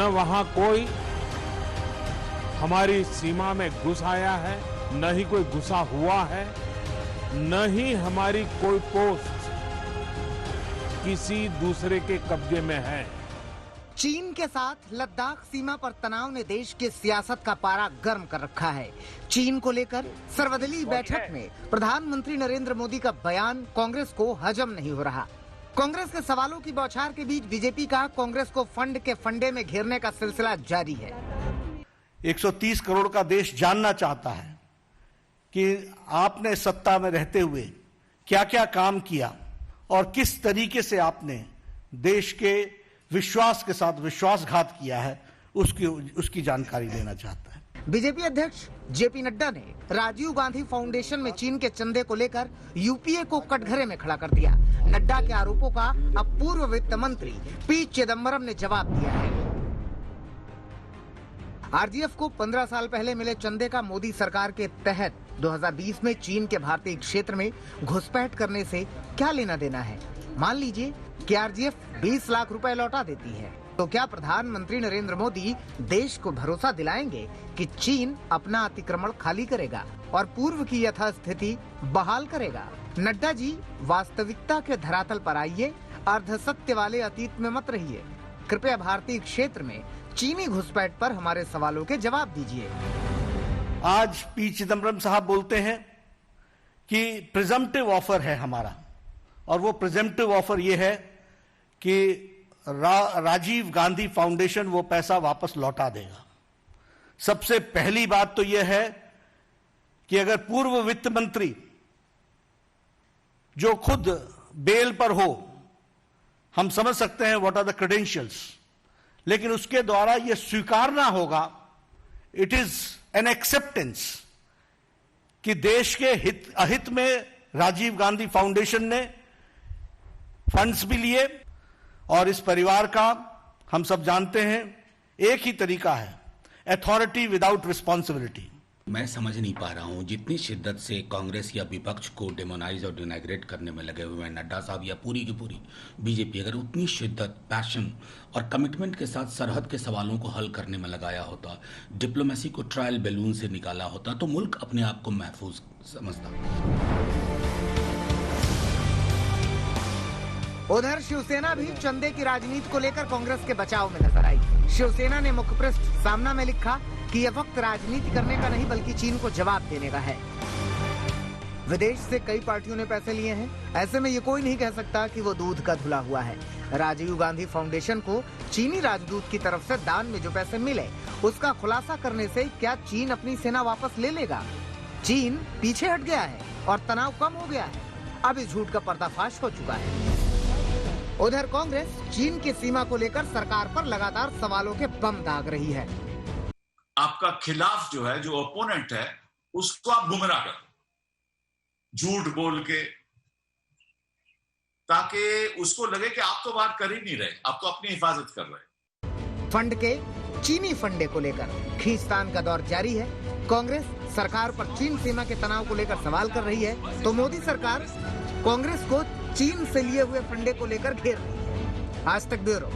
न वहां कोई हमारी सीमा में घुस आया है, न ही कोई घुसा हुआ है, न ही हमारी कोई पोस्ट किसी दूसरे के कब्जे में है। चीन के साथ लद्दाख सीमा पर तनाव ने देश की सियासत का पारा गर्म कर रखा है। चीन को लेकर सर्वदलीय बैठक में प्रधानमंत्री नरेंद्र मोदी का बयान कांग्रेस को हजम नहीं हो रहा। कांग्रेस के सवालों की बौछार के बीच बीजेपी का कांग्रेस को फंड के फंडे में घेरने का सिलसिला जारी है। 130 करोड़ का देश जानना चाहता है कि आपने सत्ता में रहते हुए क्या क्या काम किया और किस तरीके से आपने देश के विश्वास के साथ विश्वासघात किया है, उसकी जानकारी देना चाहता है। बीजेपी अध्यक्ष जेपी नड्डा ने राजीव गांधी फाउंडेशन में चीन के चंदे को लेकर यूपीए को कटघरे में खड़ा कर दिया। नड्डा के आरोपों का अब पूर्व वित्त मंत्री पी चिदम्बरम ने जवाब दिया है। आरजीएफ को 15 साल पहले मिले चंदे का मोदी सरकार के तहत 2020 में चीन के भारतीय क्षेत्र में घुसपैठ करने से क्या लेना देना है? मान लीजिए कि आरजीएफ 20 लाख रुपए लौटा देती है, तो क्या प्रधानमंत्री नरेंद्र मोदी देश को भरोसा दिलाएंगे कि चीन अपना अतिक्रमण खाली करेगा और पूर्व की यथास्थिति बहाल करेगा? नड्डा जी, वास्तविकता के धरातल पर आइए, अर्धसत्य वाले अतीत में मत रहिए। कृपया भारतीय क्षेत्र में चीनी घुसपैठ पर हमारे सवालों के जवाब दीजिए। आज पी चिदम्बरम साहब बोलते हैं कि प्रिजम्पटिव ऑफर है हमारा, और वो प्रिजम्पटिव ऑफर ये है कि राजीव गांधी फाउंडेशन वो पैसा वापस लौटा देगा। सबसे पहली बात तो यह है कि अगर पूर्व वित्त मंत्री जो खुद बेल पर हो, हम समझ सकते हैं व्हाट आर द क्रेडेंशियल्स, लेकिन उसके द्वारा यह स्वीकारना होगा, इट इज एन एक्सेप्टेंस कि देश के अहित में राजीव गांधी फाउंडेशन ने फंड्स भी लिए, और इस परिवार का हम सब जानते हैं एक ही तरीका है, अथॉरिटी विदाउट रिस्पॉन्सिबिलिटी। मैं समझ नहीं पा रहा हूं, जितनी शिद्दत से कांग्रेस या विपक्ष को डेमोनाइज और डिनाइग्रेट करने में लगे हुए हैं नड्डा साहब या पूरी की पूरी बीजेपी, अगर उतनी शिद्दत, पैशन और कमिटमेंट के साथ सरहद के सवालों को हल करने में लगाया होता, डिप्लोमेसी को ट्रायल बैलून से निकाला होता, तो मुल्क अपने आप को महफूज समझता। उधर शिवसेना भी चंदे की राजनीति को लेकर कांग्रेस के बचाव में नजर आई। शिवसेना ने मुखपृष्ठ सामना में लिखा कि यह वक्त राजनीति करने का नहीं बल्कि चीन को जवाब देने का है। विदेश से कई पार्टियों ने पैसे लिए हैं, ऐसे में ये कोई नहीं कह सकता कि वो दूध का धुला हुआ है। राजीव गांधी फाउंडेशन को चीनी राजदूत की तरफ से दान में जो पैसे मिले, उसका खुलासा करने से क्या चीन अपनी सेना वापस ले लेगा? चीन पीछे हट गया है और तनाव कम हो गया है। अब इस झूठ का पर्दाफाश हो चुका है। उधर कांग्रेस चीन की सीमा को लेकर सरकार पर लगातार सवालों के बम दाग रही है। आपका खिलाफ जो है, जो ओपोनेंट है, उसको आप गुमराह कर, झूठ बोल के, ताकि उसको लगे कि आप तो बात कर ही नहीं रहे, आप तो अपनी हिफाजत कर रहे। फंड के चीनी फंडे को लेकर खींचतान का दौर जारी है। कांग्रेस सरकार पर चीन सीमा के तनाव को लेकर सवाल कर रही है, तो मोदी सरकार कांग्रेस को चीन से लिए हुए फंडे को लेकर घेर रही है। आज तक ब्यूरो।